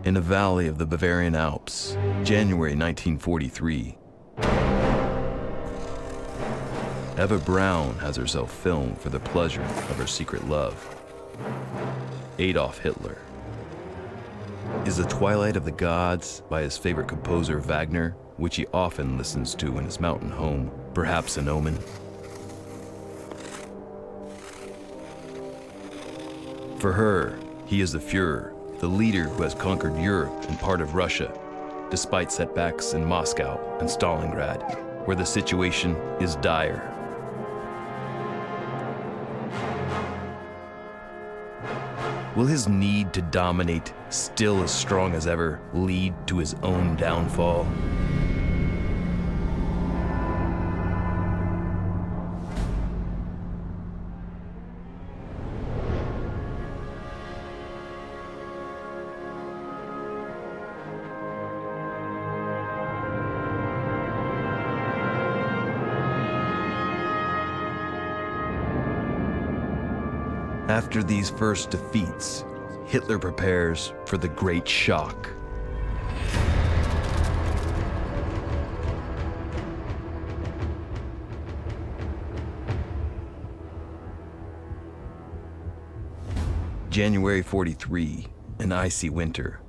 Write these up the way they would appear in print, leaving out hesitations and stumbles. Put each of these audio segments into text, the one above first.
In a valley of the Bavarian Alps, January 1943. Eva Braun has herself filmed for the pleasure of her secret love, Adolf Hitler. Is The Twilight of the Gods by his favorite composer Wagner, which he often listens to in his mountain home, perhaps an omen? For her, he is the Führer, the leader who has conquered Europe and part of Russia, despite setbacks in Moscow and Stalingrad, where the situation is dire. Will his need to dominate, still as strong as ever, lead to his own downfall? After these first defeats, Hitler prepares for the Great Shock. January 43, an icy winter.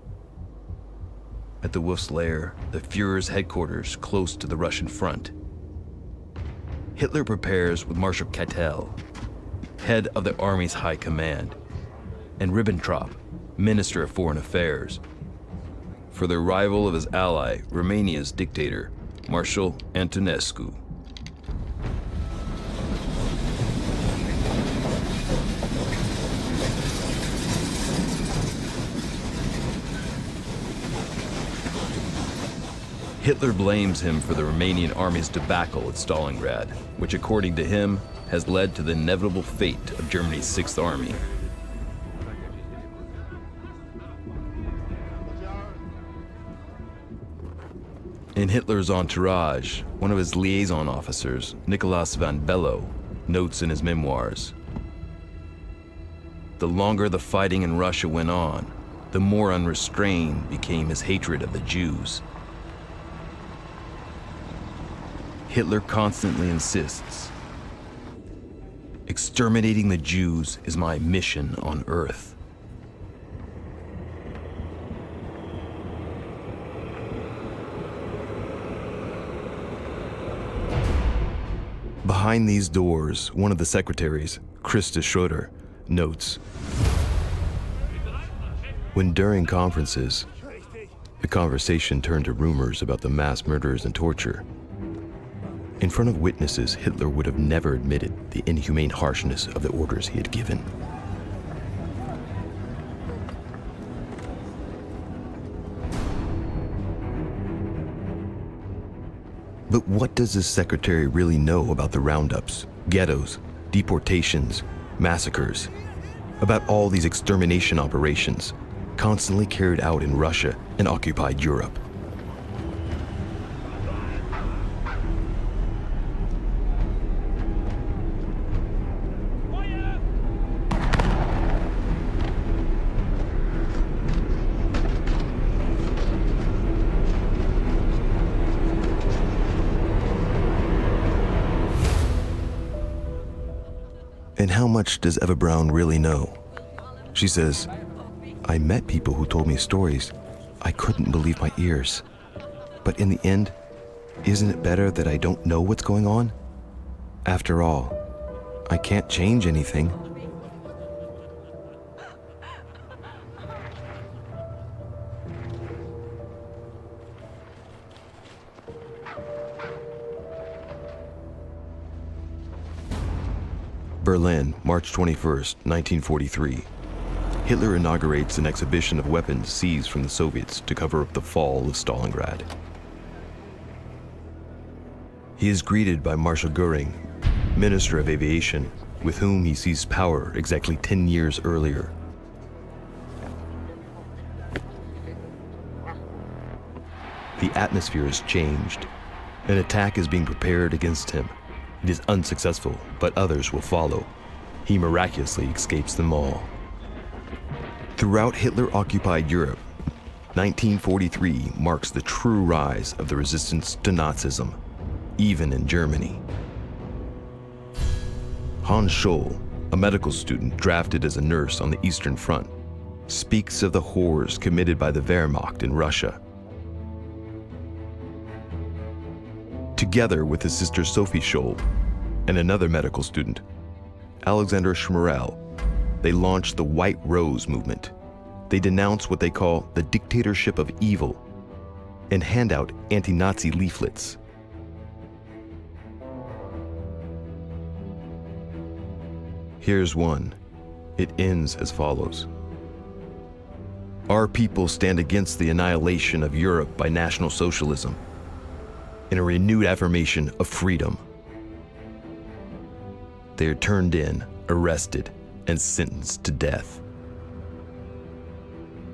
At the Wolf's Lair, the Führer's headquarters close to the Russian front. Hitler prepares with Marshal Keitel, head of the Army's High Command, and Ribbentrop, Minister of Foreign Affairs, for the arrival of his ally, Romania's dictator, Marshal Antonescu. Hitler blames him for the Romanian army's debacle at Stalingrad, which according to him has led to the inevitable fate of Germany's 6th Army. In Hitler's entourage, one of his liaison officers, Nicolas van Bello, notes in his memoirs, "The longer the fighting in Russia went on, the more unrestrained became his hatred of the Jews. Hitler constantly insists, 'Exterminating the Jews is my mission on earth.' Behind these doors, one of the secretaries, Christa Schroeder, notes, when during conferences, the conversation turned to rumors about the mass murders and torture. In front of witnesses, Hitler would have never admitted the inhumane harshness of the orders he had given. But what does this secretary really know about the roundups, ghettos, deportations, massacres, about all these extermination operations constantly carried out in Russia and occupied Europe? And how much does Eva Braun really know? She says, "I met people who told me stories. I couldn't believe my ears. But in the end, isn't it better that I don't know what's going on? After all, I can't change anything." Berlin, March 21st, 1943. Hitler inaugurates an exhibition of weapons seized from the Soviets to cover up the fall of Stalingrad. He is greeted by Marshal Göring, Minister of Aviation, with whom he seized power exactly 10 years earlier. The atmosphere has changed. An attack is being prepared against him. It is unsuccessful, but others will follow. He miraculously escapes them all. Throughout Hitler-occupied Europe, 1943 marks the true rise of the resistance to Nazism, even in Germany. Hans Scholl, a medical student drafted as a nurse on the Eastern Front, speaks of the horrors committed by the Wehrmacht in Russia. Together with his sister Sophie Scholl and another medical student, Alexander Schmerel, they launched the White Rose movement. They denounce what they call the dictatorship of evil and hand out anti-Nazi leaflets. Here's one. It ends as follows. Our people stand against the annihilation of Europe by National Socialism in a renewed affirmation of freedom. They are turned in, arrested, and sentenced to death.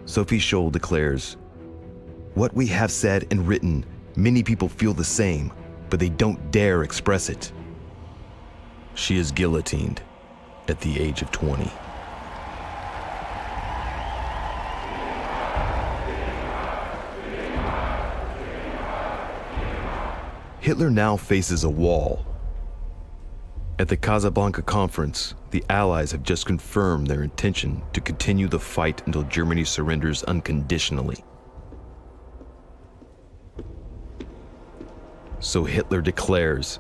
Sophie Scholl declares, "What we have said and written, many people feel the same, but they don't dare express it." She is guillotined at the age of 20. Hitler now faces a wall. At the Casablanca conference, the Allies have just confirmed their intention to continue the fight until Germany surrenders unconditionally. So Hitler declares,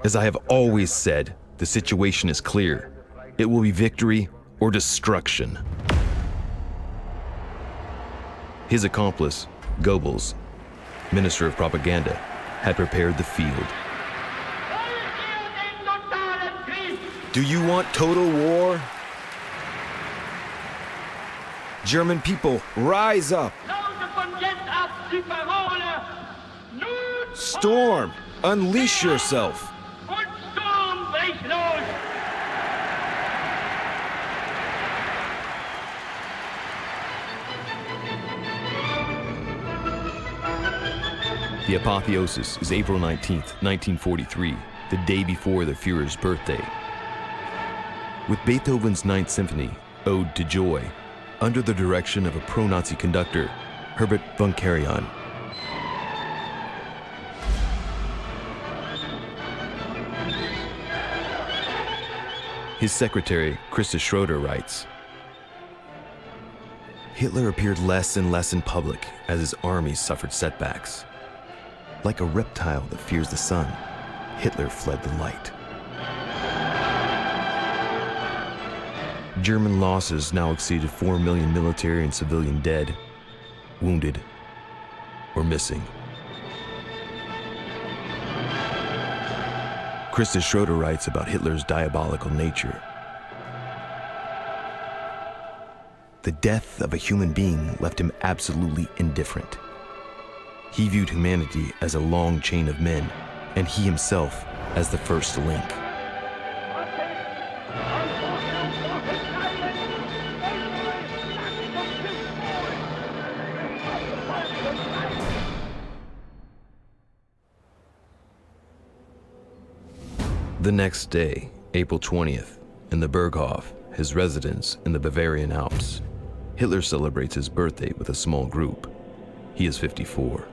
"As I have always said, the situation is clear. It will be victory or destruction." His accomplice, Goebbels, Minister of Propaganda, had prepared the field. Do you want total war? German people, rise up! Storm! Unleash yourself! The apotheosis is April 19th, 1943, the day before the Führer's birthday. With Beethoven's Ninth Symphony, Ode to Joy, under the direction of a pro-Nazi conductor, Herbert von Karajan. His secretary, Christa Schroeder, writes, Hitler appeared less and less in public as his armies suffered setbacks. Like a reptile that fears the sun, Hitler fled the light. German losses now exceeded 4 million military and civilian dead, wounded, or missing. Christa Schroeder writes about Hitler's diabolical nature. The death of a human being left him absolutely indifferent. He viewed humanity as a long chain of men, and he himself as the first link. The next day, April 20th, in the Berghof, his residence in the Bavarian Alps, Hitler celebrates his birthday with a small group. He is 54.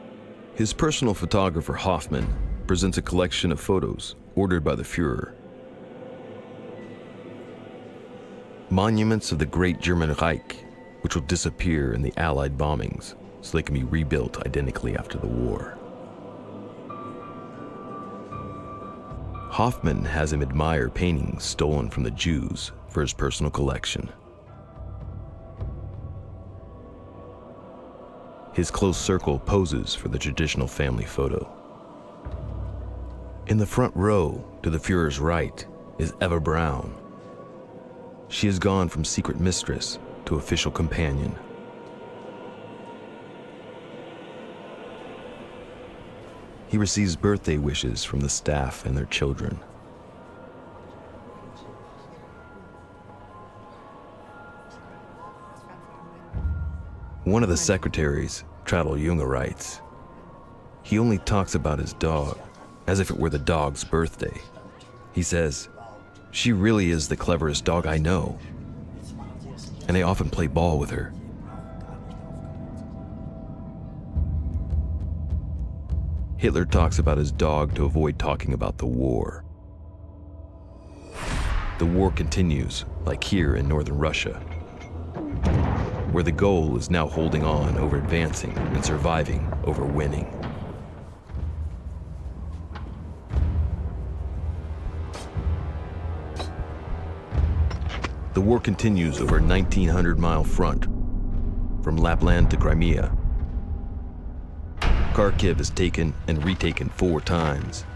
His personal photographer, Hoffmann, presents a collection of photos ordered by the Führer. Monuments of the Great German Reich, which will disappear in the Allied bombings so they can be rebuilt identically after the war. Hoffmann has him admire paintings stolen from the Jews for his personal collection. His close circle poses for the traditional family photo. In the front row, to the Führer's right, is Eva Braun. She has gone from secret mistress to official companion. He receives birthday wishes from the staff and their children. One of the secretaries, Traudl Junge, writes, he only talks about his dog as if it were the dog's birthday. He says, she really is the cleverest dog I know, and I often play ball with her. Hitler talks about his dog to avoid talking about the war. The war continues, like here in northern Russia, where the goal is now holding on over advancing and surviving over winning. The war continues over a 1,900-mile front, from Lapland to Crimea. Kharkiv is taken and retaken 4 times.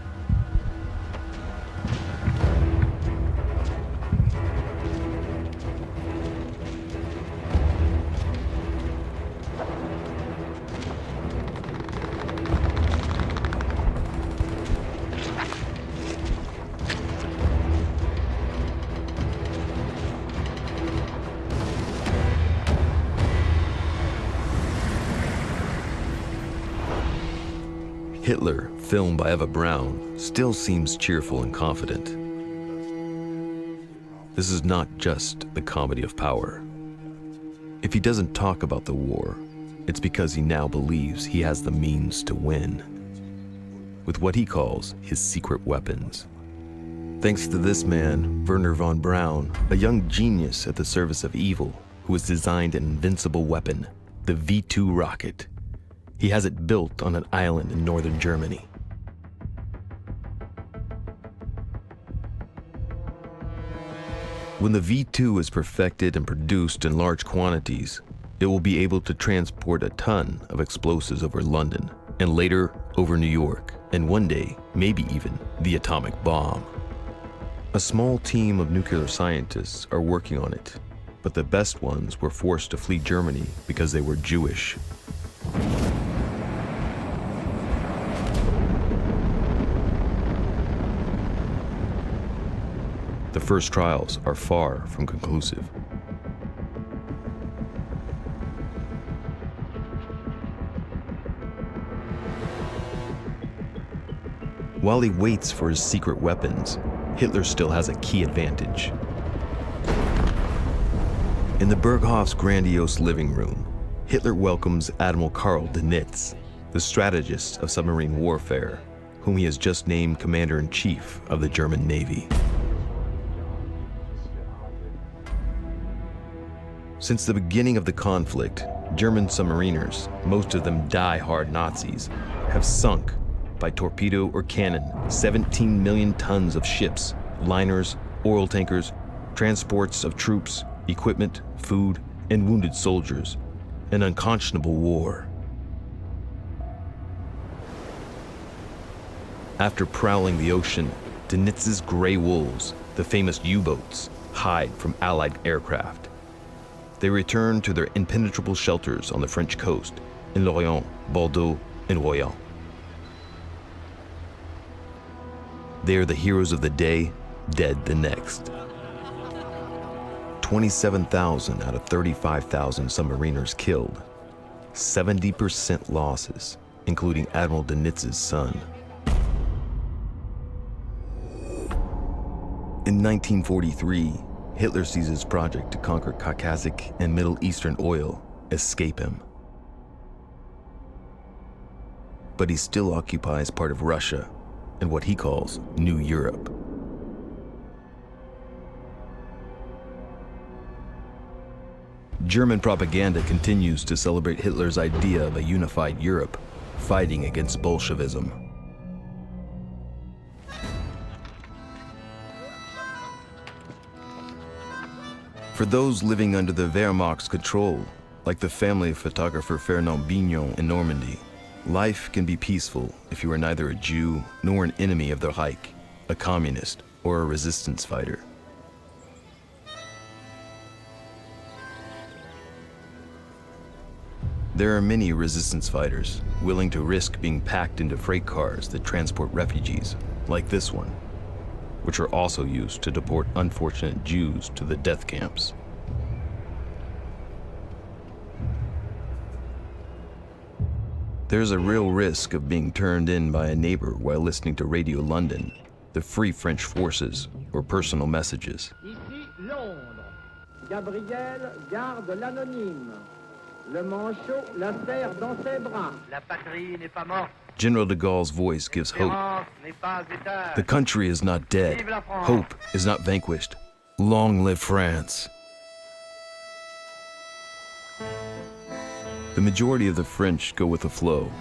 Hitler, filmed by Eva Braun, still seems cheerful and confident. This is not just the comedy of power. If he doesn't talk about the war, it's because he now believes he has the means to win, with what he calls his secret weapons. Thanks to this man, Werner von Braun, a young genius at the service of evil, who has designed an invincible weapon, the V2 rocket. He has it built on an island in northern Germany. When the V2 is perfected and produced in large quantities, it will be able to transport a ton of explosives over London, and later over New York, and one day, maybe even the atomic bomb. A small team of nuclear scientists are working on it, but the best ones were forced to flee Germany because they were Jewish. The first trials are far from conclusive. While he waits for his secret weapons, Hitler still has a key advantage. In the Berghof's grandiose living room, Hitler welcomes Admiral Karl Dönitz, the strategist of submarine warfare, whom he has just named Commander-in-Chief of the German Navy. Since the beginning of the conflict, German submariners, most of them die-hard Nazis, have sunk, by torpedo or cannon, 17 million tons of ships, liners, oil tankers, transports of troops, equipment, food, and wounded soldiers. An unconscionable war. After prowling the ocean, Dönitz's gray wolves, the famous U-boats, hide from Allied aircraft. They return to their impenetrable shelters on the French coast, in Lorient, Bordeaux, and Royan. They are the heroes of the day, dead the next. 27,000 out of 35,000 submariners killed, 70% losses, including Admiral Dönitz's son. In 1943, Hitler sees his project to conquer Caucasic and Middle Eastern oil escape him. But he still occupies part of Russia and what he calls New Europe. German propaganda continues to celebrate Hitler's idea of a unified Europe, fighting against Bolshevism. For those living under the Wehrmacht's control, like the family of photographer Fernand Bignon in Normandy, life can be peaceful if you are neither a Jew nor an enemy of the Reich, a communist, or a resistance fighter. There are many resistance fighters willing to risk being packed into freight cars that transport refugees, like this one, which are also used to deport unfortunate Jews to the death camps. There's a real risk of being turned in by a neighbor while listening to Radio London, the Free French Forces, or personal messages. Ici Londres. Gabriel garde l'anonyme. Le manchot la serre dans ses bras. La patrie n'est pas morte. General de Gaulle's voice gives hope. The country is not dead. Hope is not vanquished. Long live France. The majority of the French go with the flow.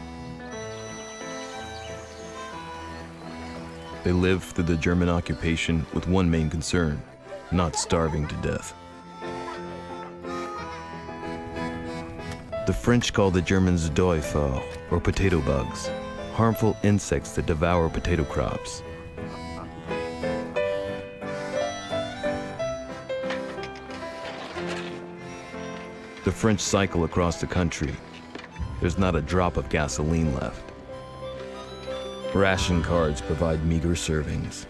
They live through the German occupation with one main concern: not starving to death. The French call the Germans doifeurs, or potato bugs, harmful insects that devour potato crops. The French cycle across the country. There's not a drop of gasoline left. Ration cards provide meager servings.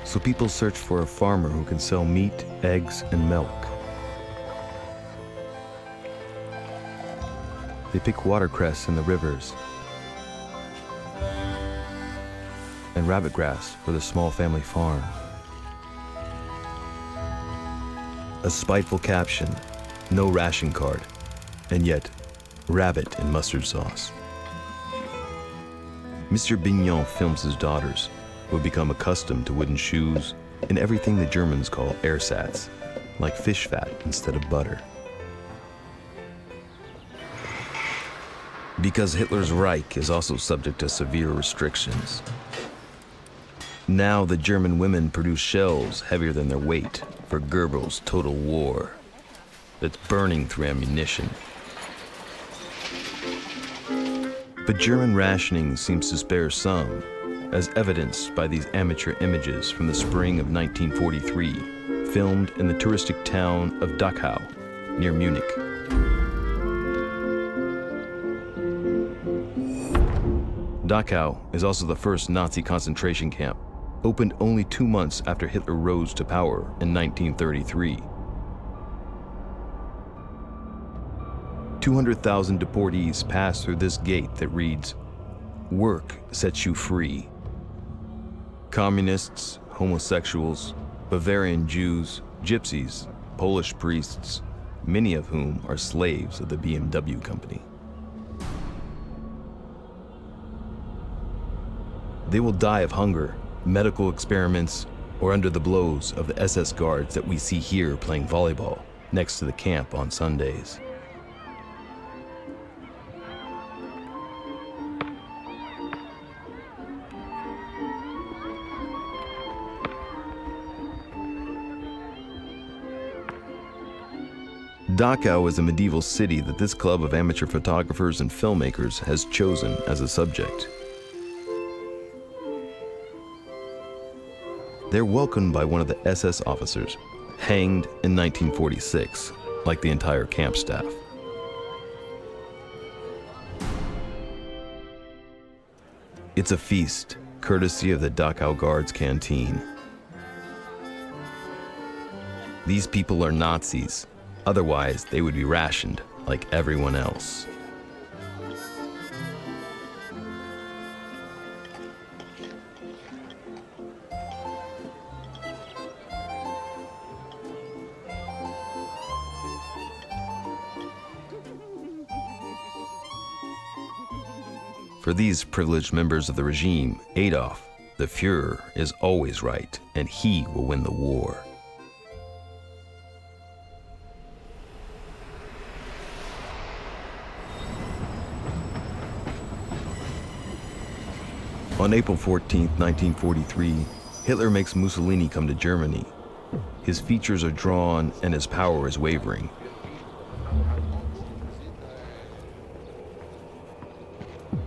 So people search for a farmer who can sell meat, eggs, and milk. They pick watercress in the rivers and rabbit grass for the small family farm. A spiteful caption, no ration card, and yet rabbit in mustard sauce. Mr. Bignon films his daughters, who have become accustomed to wooden shoes and everything the Germans call ersatz, like fish fat instead of butter. Because Hitler's Reich is also subject to severe restrictions. Now the German women produce shells heavier than their weight for Goebbels' total war that's burning through ammunition. But German rationing seems to spare some, as evidenced by these amateur images from the spring of 1943, filmed in the touristic town of Dachau, near Munich. Dachau is also the first Nazi concentration camp, opened only 2 months after Hitler rose to power in 1933. 200,000 deportees pass through this gate that reads, "Work sets you free." Communists, homosexuals, Bavarian Jews, gypsies, Polish priests, many of whom are slaves of the BMW company. They will die of hunger, medical experiments, or under the blows of the SS guards that we see here playing volleyball next to the camp on Sundays. Dachau is a medieval city that this club of amateur photographers and filmmakers has chosen as a subject. They're welcomed by one of the SS officers, hanged in 1946, like the entire camp staff. It's a feast, courtesy of the Dachau Guards canteen. These people are Nazis, otherwise they would be rationed like everyone else. For these privileged members of the regime, Adolf, the Führer, is always right, and he will win the war. On April 14, 1943, Hitler makes Mussolini come to Germany. His features are drawn and his power is wavering.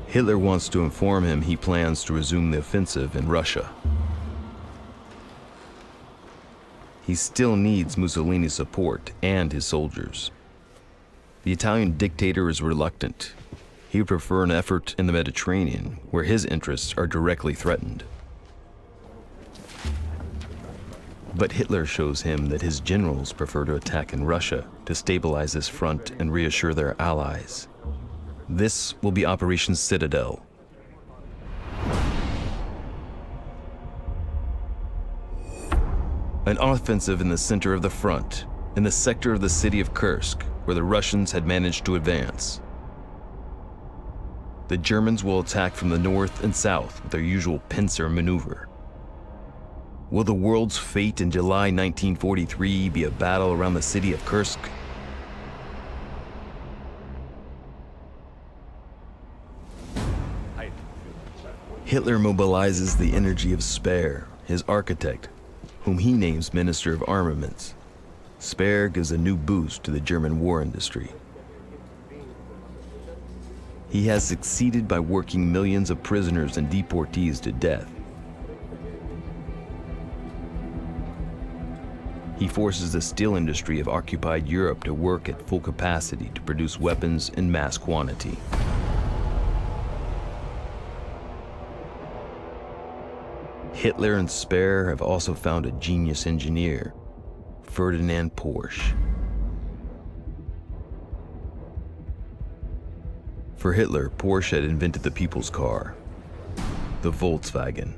Hitler wants to inform him he plans to resume the offensive in Russia. He still needs Mussolini's support and his soldiers. The Italian dictator is reluctant. He would prefer an effort in the Mediterranean, where his interests are directly threatened. But Hitler shows him that his generals prefer to attack in Russia to stabilize this front and reassure their allies. This will be Operation Citadel. An offensive in the center of the front, in the sector of the city of Kursk, where the Russians had managed to advance. The Germans will attack from the north and south with their usual pincer maneuver. Will the world's fate in July 1943 be a battle around the city of Kursk? Hitler mobilizes the energy of Speer, his architect, whom he names Minister of Armaments. Speer gives a new boost to the German war industry. He has succeeded by working millions of prisoners and deportees to death. He forces the steel industry of occupied Europe to work at full capacity to produce weapons in mass quantity. Hitler and Speer have also found a genius engineer, Ferdinand Porsche. For Hitler, Porsche had invented the people's car, the Volkswagen.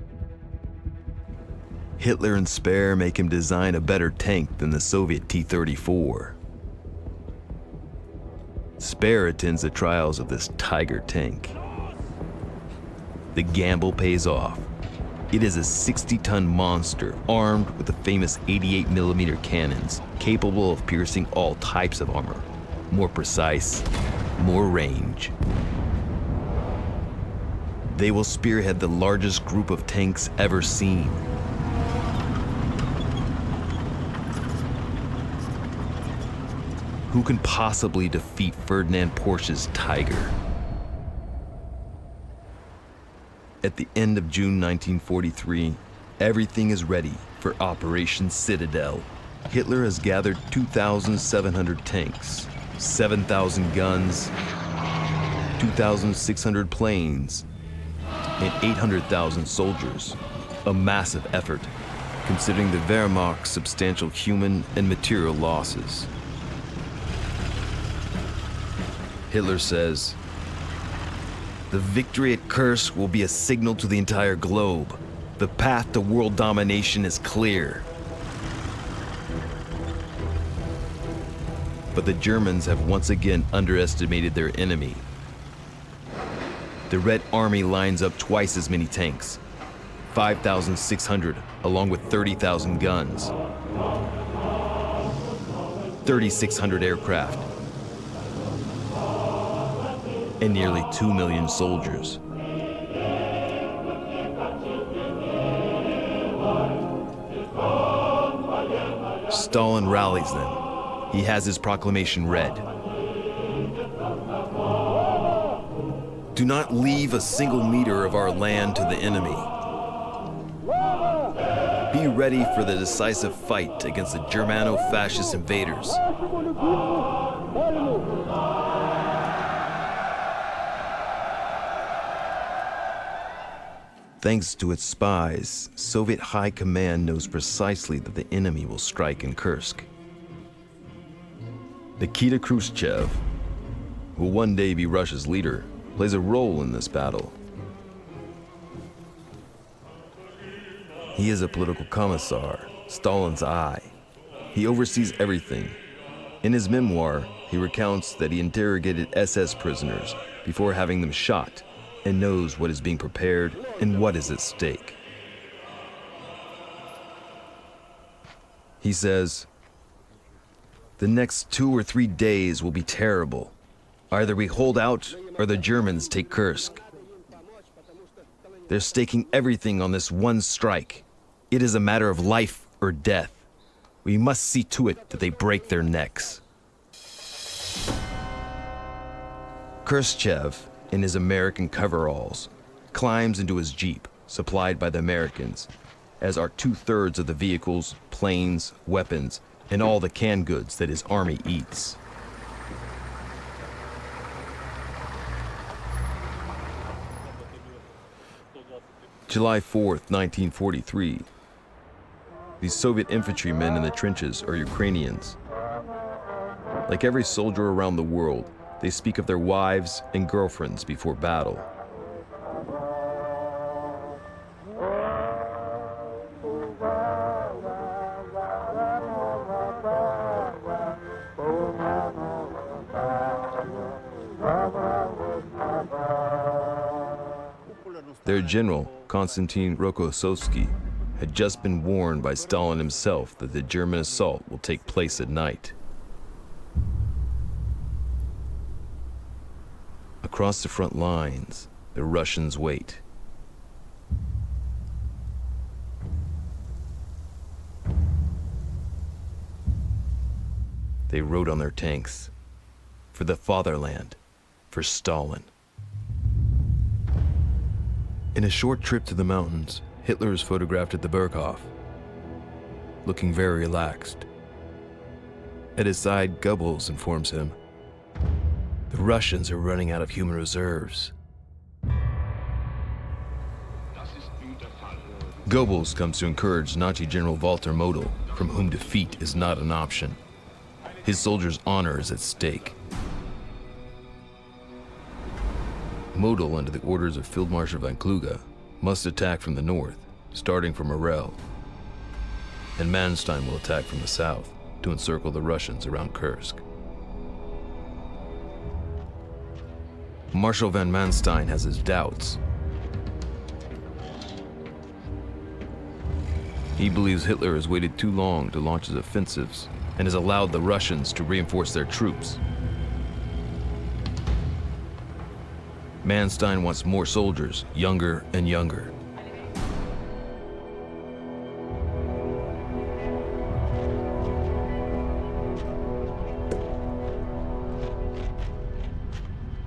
Hitler and Speer make him design a better tank than the Soviet T-34. Speer attends the trials of this Tiger tank. The gamble pays off. It is a 60-ton monster armed with the famous 88mm cannons, capable of piercing all types of armor. More precise, more range. They will spearhead the largest group of tanks ever seen. Who can possibly defeat Ferdinand Porsche's Tiger? At the end of June 1943, everything is ready for Operation Citadel. Hitler has gathered 2,700 tanks, 7,000 guns, 2,600 planes, and 800,000 soldiers. A massive effort, considering the Wehrmacht's substantial human and material losses. Hitler says, "The victory at Kursk will be a signal to the entire globe. The path to world domination is clear." But the Germans have once again underestimated their enemy. The Red Army lines up twice as many tanks, 5,600 along with 30,000 guns, 3,600 aircraft, and nearly 2 million soldiers. Stalin rallies them. He has his proclamation read. "Do not leave a single meter of our land to the enemy. Be ready for the decisive fight against the Germano-fascist invaders." Thanks to its spies, Soviet high command knows precisely that the enemy will strike in Kursk. Nikita Khrushchev, who will one day be Russia's leader, plays a role in this battle. He is a political commissar, Stalin's eye. He oversees everything. In his memoir, he recounts that he interrogated SS prisoners before having them shot and knows what is being prepared and what is at stake. He says, "The next 2 or 3 days will be terrible. Either we hold out or the Germans take Kursk. They're staking everything on this one strike. It is a matter of life or death. We must see to it that they break their necks." Khrushchev, in his American coveralls, climbs into his Jeep, supplied by the Americans, as are 2/3 of the vehicles, planes, weapons, and all the canned goods that his army eats. July 4th, 1943. These Soviet infantrymen in the trenches are Ukrainians. Like every soldier around the world, they speak of their wives and girlfriends before battle. Their general, Konstantin Rokossovsky, had just been warned by Stalin himself that the German assault will take place at night. Across the front lines, the Russians wait. They rode on their tanks for the fatherland, for Stalin. In a short trip to the mountains, Hitler is photographed at the Berghof, looking very relaxed. At his side, Goebbels informs him, "The Russians are running out of human reserves." Goebbels comes to encourage Nazi General Walter Model, from whom defeat is not an option. His soldiers' honor is at stake. Model, under the orders of Field Marshal von Kluge, must attack from the north, starting from Orel. And Manstein will attack from the south to encircle the Russians around Kursk. Marshal von Manstein has his doubts. He believes Hitler has waited too long to launch his offensives and has allowed the Russians to reinforce their troops. Manstein wants more soldiers, younger and younger.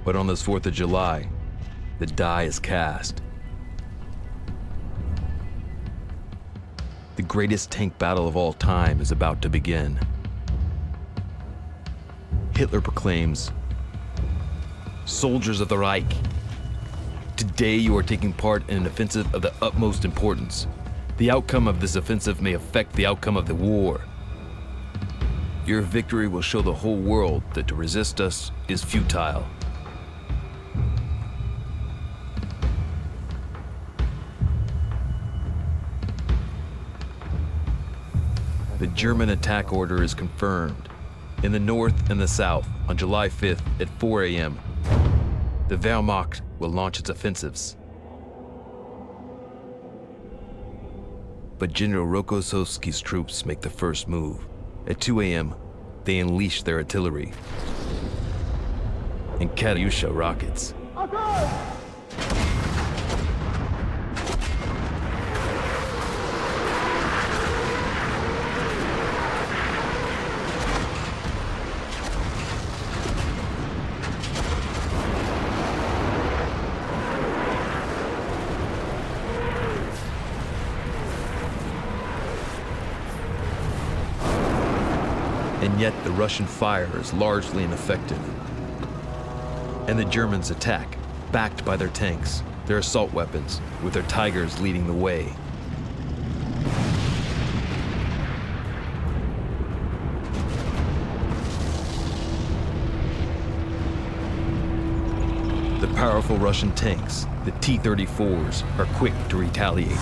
But on this 4th of July, the die is cast. The greatest tank battle of all time is about to begin. Hitler proclaims, "Soldiers of the Reich, today you are taking part in an offensive of the utmost importance. The outcome of this offensive may affect the outcome of the war. Your victory will show the whole world that to resist us is futile." The German attack order is confirmed. In the north and the south, on July 5th at 4 a.m., the Wehrmacht will launch its offensives. But General Rokossovsky's troops make the first move. At 2 a.m., they unleash their artillery and Katyusha rockets. And yet the Russian fire is largely ineffective. And the Germans attack, backed by their tanks, their assault weapons, with their Tigers leading the way. The powerful Russian tanks, the T-34s, are quick to retaliate.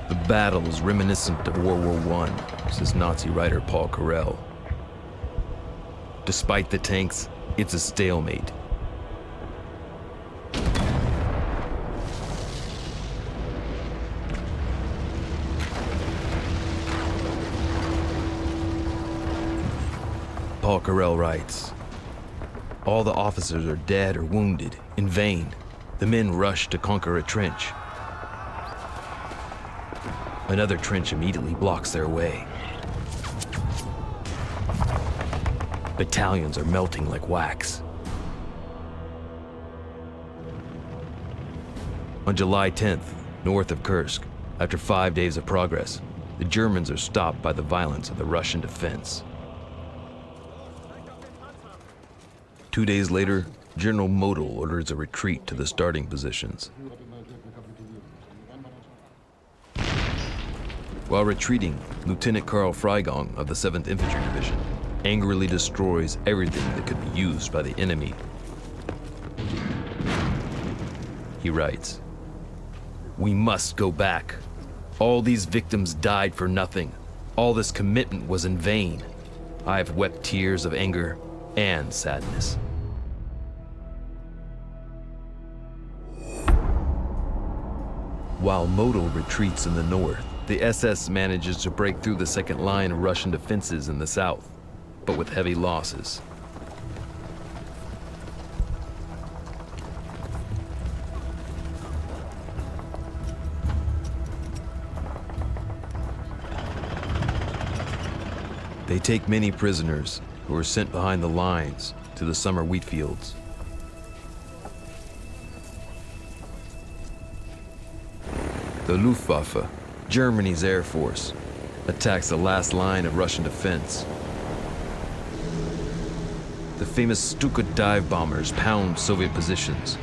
The battle is reminiscent of World War I, says Nazi writer Paul Carell. Despite the tanks, it's a stalemate. Paul Carell writes, "All the officers are dead or wounded, in vain. The men rush to conquer a trench. Another trench immediately blocks their way. Battalions are melting like wax." On July 10th, north of Kursk, after 5 days of progress, the Germans are stopped by the violence of the Russian defense. 2 days later, General Model orders a retreat to the starting positions. While retreating, Lieutenant Karl Freigong of the 7th Infantry Division angrily destroys everything that could be used by the enemy. He writes, "We must go back. All these victims died for nothing. All this commitment was in vain. I have wept tears of anger and sadness. While Model retreats in the north, the SS manages to break through the second line of Russian defenses in the south, but with heavy losses. They take many prisoners who are sent behind the lines to the summer wheat fields. The Luftwaffe, Germany's air force, attacks the last line of Russian defense. The famous Stuka dive bombers pound Soviet positions.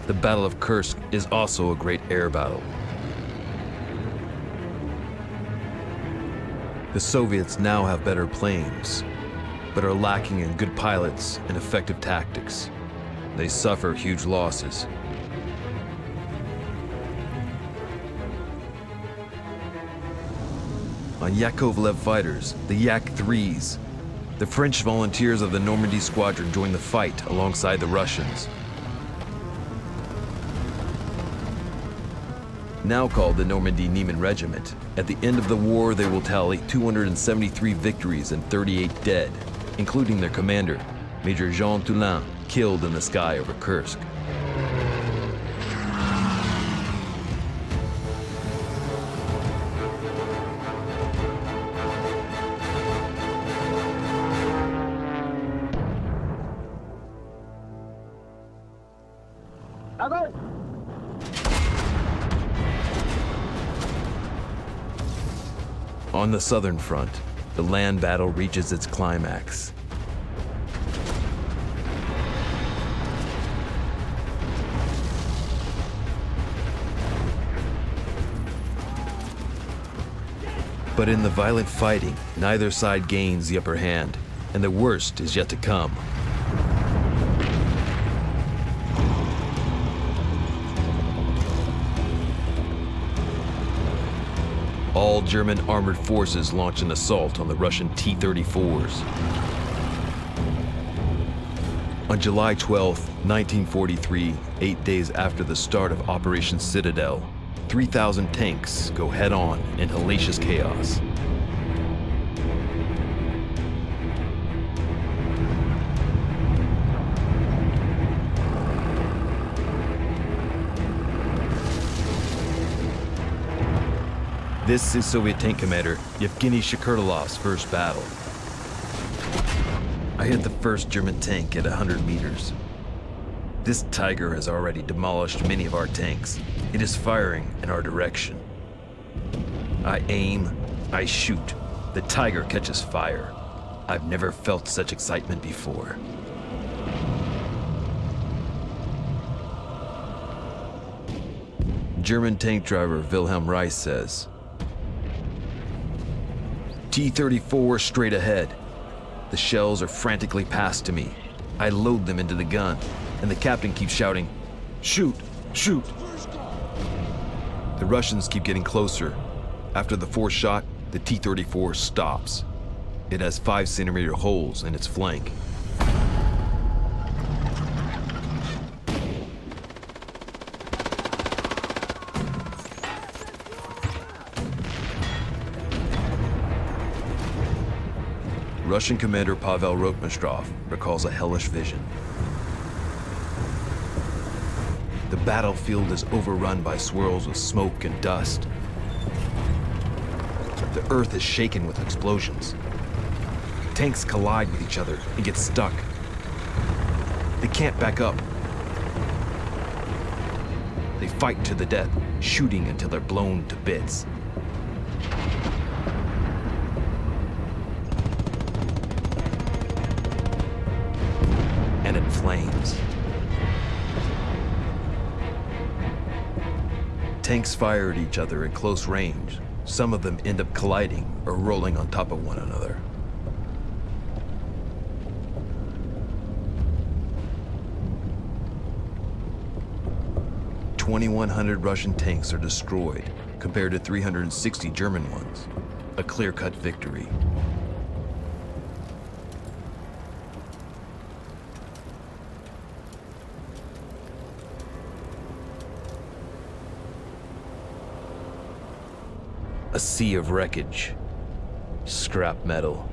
The Battle of Kursk is also a great air battle. The Soviets now have better planes, but are lacking in good pilots and effective tactics. They suffer huge losses. On Yakovlev fighters, the Yak-3s, the French volunteers of the Normandy Squadron join the fight alongside the Russians. Now called the Normandy Niemen Regiment, at the end of the war they will tally 273 victories and 38 dead, including their commander, Major Jean Toulin, killed in the sky over Kursk. On the southern front, the land battle reaches its climax. But in the violent fighting, neither side gains the upper hand, and the worst is yet to come. All German armored forces launch an assault on the Russian T-34s. On July 12, 1943, 8 days after the start of Operation Citadel, 3,000 tanks go head-on in hellacious chaos. This is Soviet tank commander Yevgeny Shkurtilov's first battle. I hit the first German tank at 100 meters. This Tiger has already demolished many of our tanks. It is firing in our direction. I aim, I shoot. The Tiger catches fire. I've never felt such excitement before. German tank driver Wilhelm Reis says, T-34 straight ahead. The shells are frantically passed to me. I load them into the gun, and the captain keeps shouting, "Shoot! Shoot!" The Russians keep getting closer. After the fourth shot, the T-34 stops. It has 5-centimeter holes in its flank. Russian commander Pavel Rotmistrov recalls a hellish vision. The battlefield is overrun by swirls of smoke and dust. The earth is shaken with explosions. Tanks collide with each other and get stuck. They can't back up. They fight to the death, shooting until they're blown to bits. And it flames. Tanks fire at each other at close range. Some of them end up colliding or rolling on top of one another. 2,100 Russian tanks are destroyed compared to 360 German ones. A clear-cut victory. A sea of wreckage, scrap metal,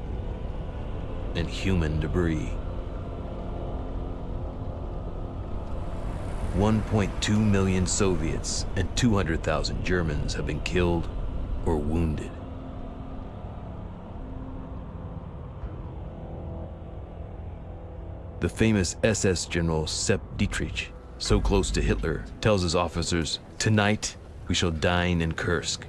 and human debris. 1.2 million Soviets and 200,000 Germans have been killed or wounded. The famous SS general Sepp Dietrich, so close to Hitler, tells his officers, "Tonight we shall dine in Kursk."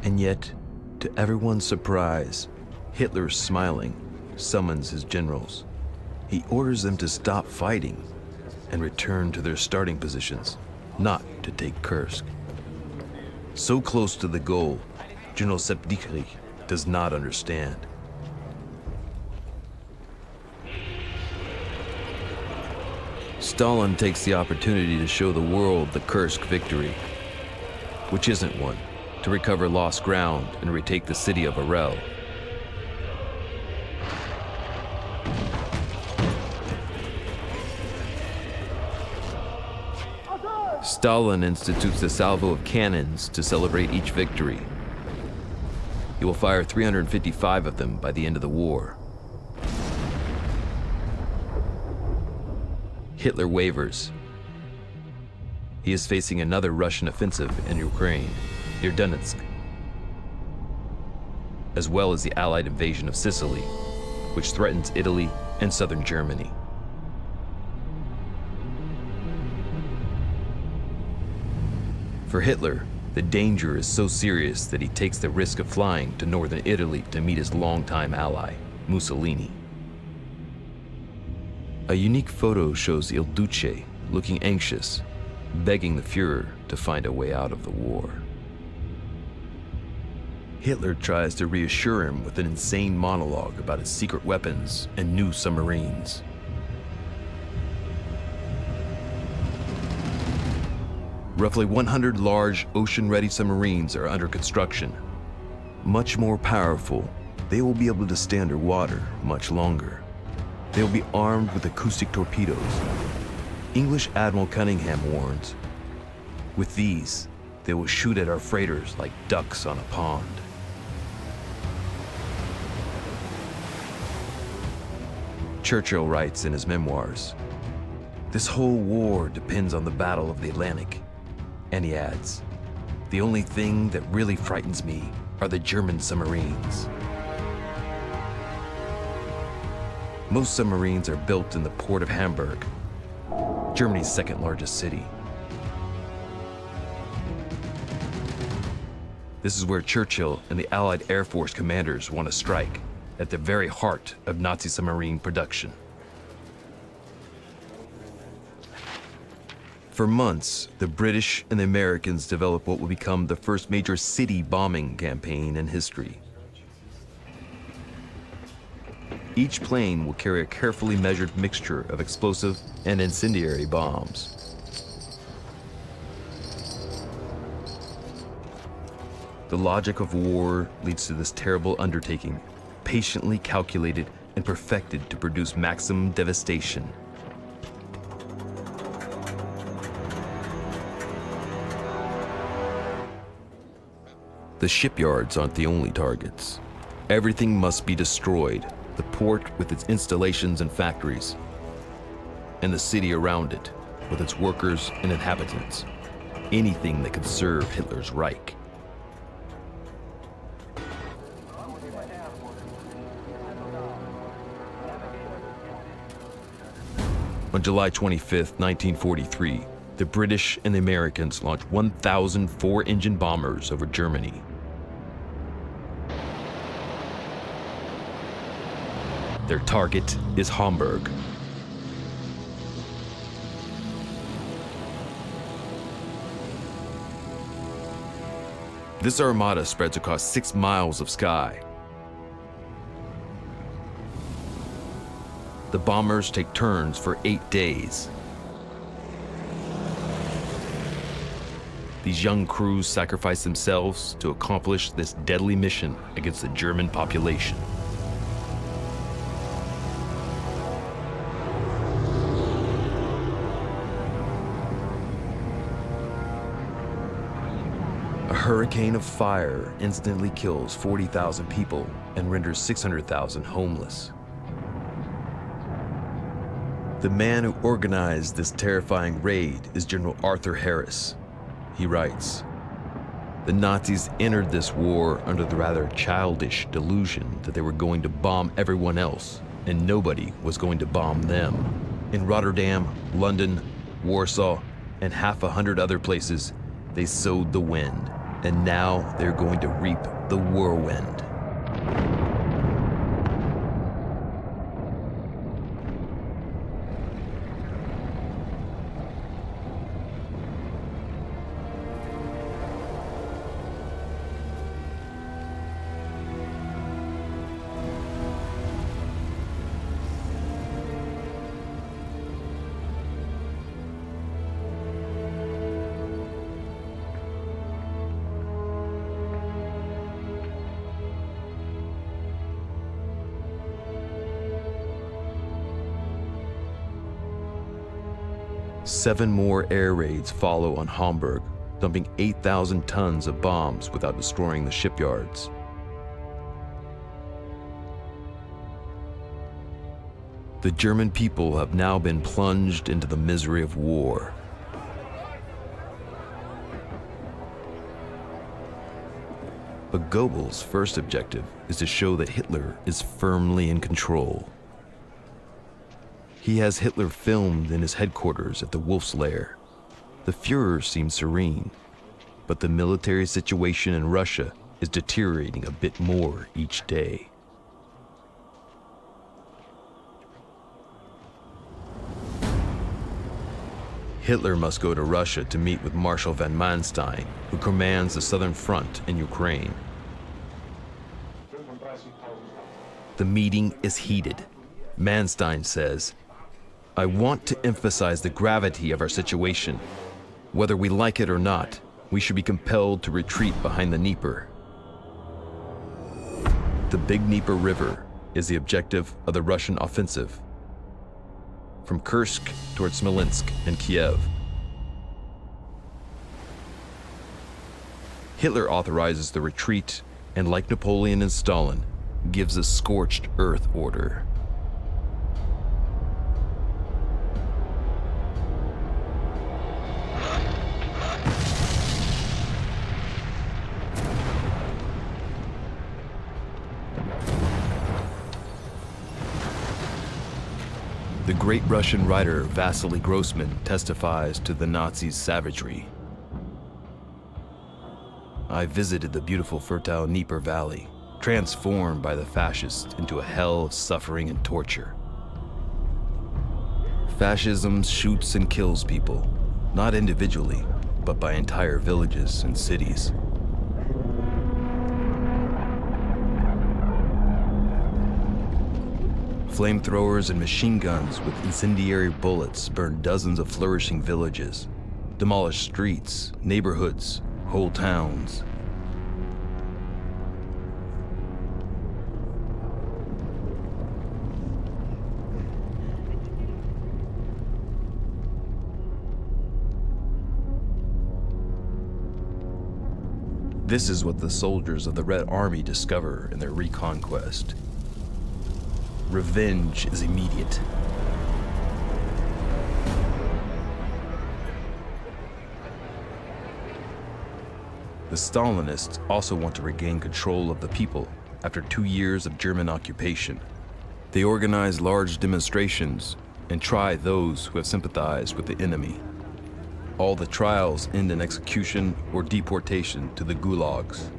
And yet, to everyone's surprise, Hitler, smiling, summons his generals. He orders them to stop fighting and return to their starting positions, not to take Kursk. So close to the goal, General Sepp Dietrich does not understand. Stalin takes the opportunity to show the world the Kursk victory, which isn't one, to recover lost ground and retake the city of Orel. Stalin institutes a salvo of cannons to celebrate each victory. He will fire 355 of them by the end of the war. Hitler wavers. He is facing another Russian offensive in Ukraine, near Donetsk, as well as the Allied invasion of Sicily, which threatens Italy and southern Germany. For Hitler, the danger is so serious that he takes the risk of flying to northern Italy to meet his longtime ally, Mussolini. A unique photo shows Il Duce looking anxious, begging the Führer to find a way out of the war. Hitler tries to reassure him with an insane monologue about his secret weapons and new submarines. Roughly 100 large ocean-ready submarines are under construction. Much more powerful, they will be able to stay underwater much longer. They will be armed with acoustic torpedoes. English Admiral Cunningham warns, "With these, they will shoot at our freighters like ducks on a pond." Churchill writes in his memoirs, "This whole war depends on the Battle of the Atlantic." And he adds, "The only thing that really frightens me are the German submarines." Most submarines are built in the port of Hamburg, Germany's second largest city. This is where Churchill and the Allied Air Force commanders want to strike, at the very heart of Nazi submarine production. For months, the British and the Americans developed what would become the first major city bombing campaign in history. Each plane will carry a carefully measured mixture of explosive and incendiary bombs. The logic of war leads to this terrible undertaking, patiently calculated and perfected to produce maximum devastation. The shipyards aren't the only targets. Everything must be destroyed, the port with its installations and factories, and the city around it with its workers and inhabitants. Anything that could serve Hitler's Reich. On July 25th, 1943, the British and the Americans launched 1,000 four-engine bombers over Germany. Their target is Hamburg. This armada spreads across 6 miles of sky. The bombers take turns for 8 days. these young crews sacrificed themselves to accomplish this deadly mission against the German population. A hurricane of fire instantly kills 40,000 people and renders 600,000 homeless. The man who organized this terrifying raid is General Arthur Harris. He writes, "The Nazis entered this war under the rather childish delusion that they were going to bomb everyone else and nobody was going to bomb them. In Rotterdam, London, Warsaw, and half 100 other places, they sowed the wind, and now they're going to reap the whirlwind." Seven more air raids follow on Hamburg, dumping 8,000 tons of bombs without destroying the shipyards. The German people have now been plunged into the misery of war. But Goebbels' first objective is to show that Hitler is firmly in control. He has Hitler filmed in his headquarters at the Wolf's Lair. The Führer seems serene, but the military situation in Russia is deteriorating a bit more each day. Hitler must go to Russia to meet with Marshal von Manstein, who commands the Southern Front in Ukraine. The meeting is heated. Manstein says, "I want to emphasize the gravity of our situation. Whether we like it or not, we should be compelled to retreat behind the Dnieper." The Big Dnieper River is the objective of the Russian offensive, from Kursk toward Smolensk and Kiev. Hitler authorizes the retreat and, like Napoleon and Stalin, gives a scorched earth order. The great Russian writer Vasily Grossman testifies to the Nazis' savagery. "I visited the beautiful fertile Dnieper Valley, transformed by the fascists into a hell of suffering and torture. Fascism shoots and kills people, not individually, but by entire villages and cities. Flamethrowers and machine guns with incendiary bullets burn dozens of flourishing villages, demolish streets, neighborhoods, whole towns. This is what the soldiers of the Red Army discover in their reconquest. Revenge is immediate. The Stalinists also want to regain control of the people after 2 years of German occupation. They organize large demonstrations and try those who have sympathized with the enemy. All the trials end in execution or deportation to the gulags.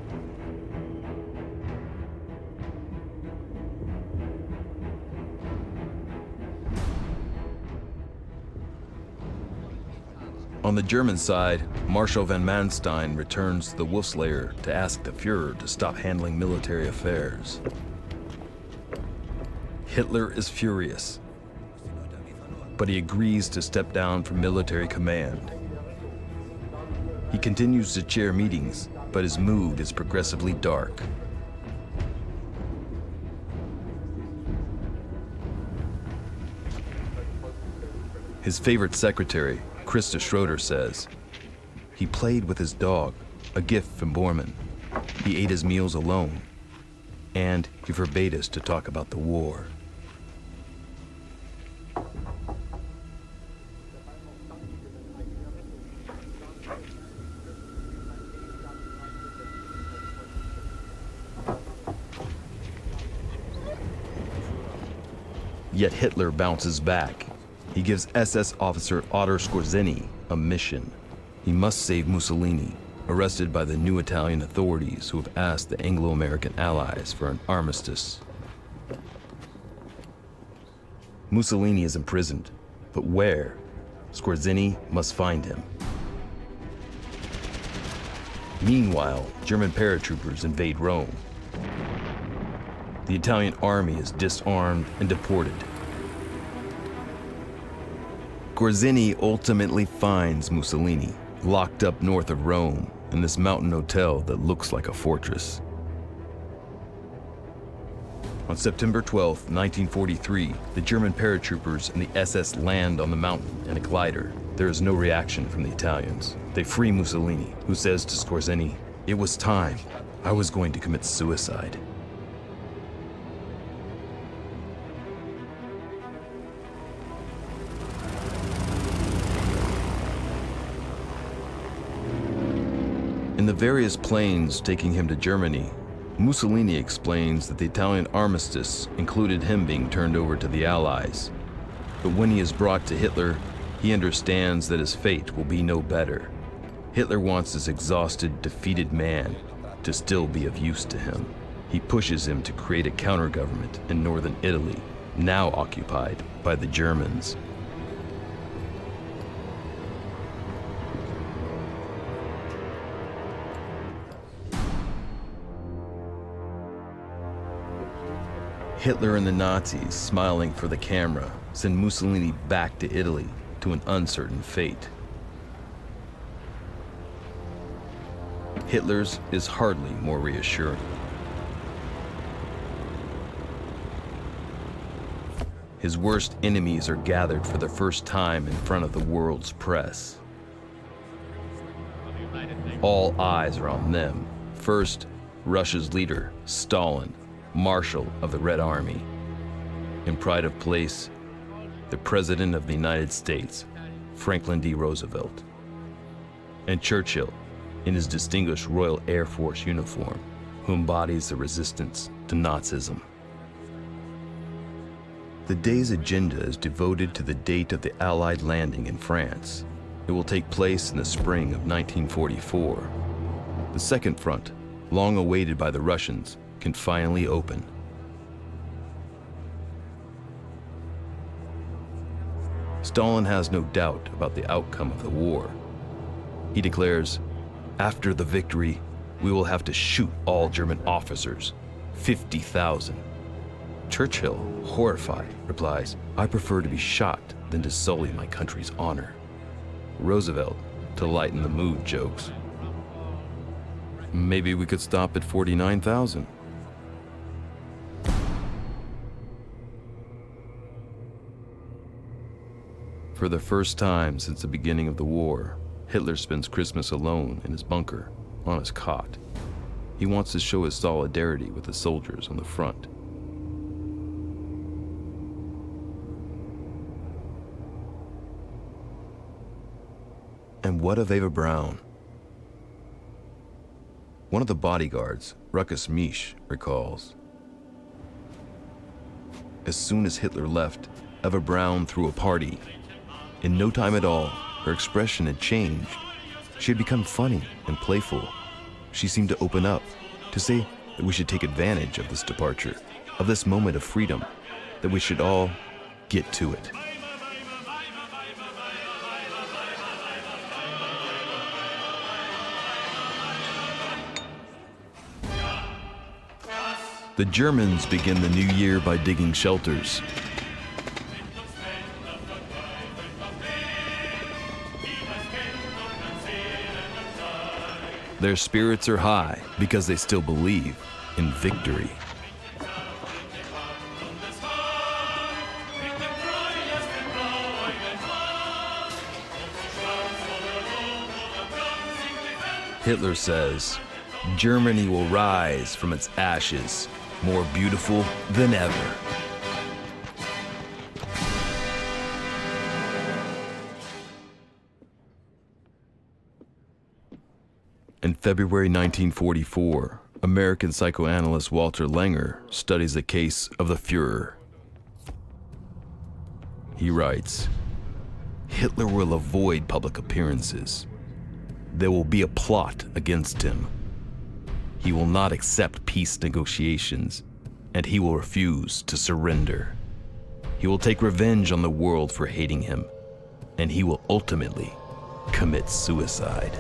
On the German side, Marshal von Manstein returns to the Wolf's Lair to ask the Führer to stop handling military affairs. Hitler is furious, but he agrees to step down from military command. He continues to chair meetings, but his mood is progressively dark. His favorite secretary, Krista Schroeder, says, he played with his dog, a gift from Bormann. He ate his meals alone, and he forbade us to talk about the war. Yet Hitler bounces back. He gives SS officer Otto Skorzeny a mission. He must save Mussolini, arrested by the new Italian authorities who have asked the Anglo-American allies for an armistice. Mussolini is imprisoned, but where? Skorzeny must find him. Meanwhile, German paratroopers invade Rome. The Italian army is disarmed and deported. Skorzeny ultimately finds Mussolini, locked up north of Rome in this mountain hotel that looks like a fortress. On September 12, 1943, the German paratroopers and the SS land on the mountain in a glider. There is no reaction from the Italians. They free Mussolini, who says to Skorzeny, "It was time. I was going to commit suicide." In the various planes taking him to Germany, Mussolini explains that the Italian armistice included him being turned over to the Allies. But when he is brought to Hitler, he understands that his fate will be no better. Hitler wants this exhausted, defeated man to still be of use to him. He pushes him to create a counter-government in northern Italy, now occupied by the Germans. Hitler and the Nazis, smiling for the camera, send Mussolini back to Italy to an uncertain fate. Hitler's is hardly more reassuring. His worst enemies are gathered for the first time in front of the world's press. All eyes are on them. First, Russia's leader, Stalin, Marshal of the Red Army. In pride of place, the President of the United States, Franklin D. Roosevelt. And Churchill, in his distinguished Royal Air Force uniform, who embodies the resistance to Nazism. The day's agenda is devoted to the date of the Allied landing in France. It will take place in the spring of 1944. The second front, long awaited by the Russians, can finally open. Stalin has no doubt about the outcome of the war. He declares, "After the victory, we will have to shoot all German officers, 50,000. Churchill, horrified, replies, "I prefer to be shot than to sully my country's honor." Roosevelt, to lighten the mood, jokes, "Maybe we could stop at 49,000. For the first time since the beginning of the war, Hitler spends Christmas alone in his bunker, on his cot. He wants to show his solidarity with the soldiers on the front. And what of Eva Braun? One of the bodyguards, Ruckus Misch, recalls, "As soon as Hitler left, Eva Braun threw a party. In no time at all, her expression had changed. She had become funny and playful. She seemed to open up, to say that we should take advantage of this departure, of this moment of freedom, that we should all get to it." The Germans begin the new year by digging shelters. Their spirits are high because they still believe in victory. Hitler says, Germany will rise from its ashes, more beautiful than ever. In February 1944, American psychoanalyst Walter Langer studies the case of the Führer. He writes, Hitler will avoid public appearances. There will be a plot against him. He will not accept peace negotiations, and he will refuse to surrender. He will take revenge on the world for hating him, and he will ultimately commit suicide.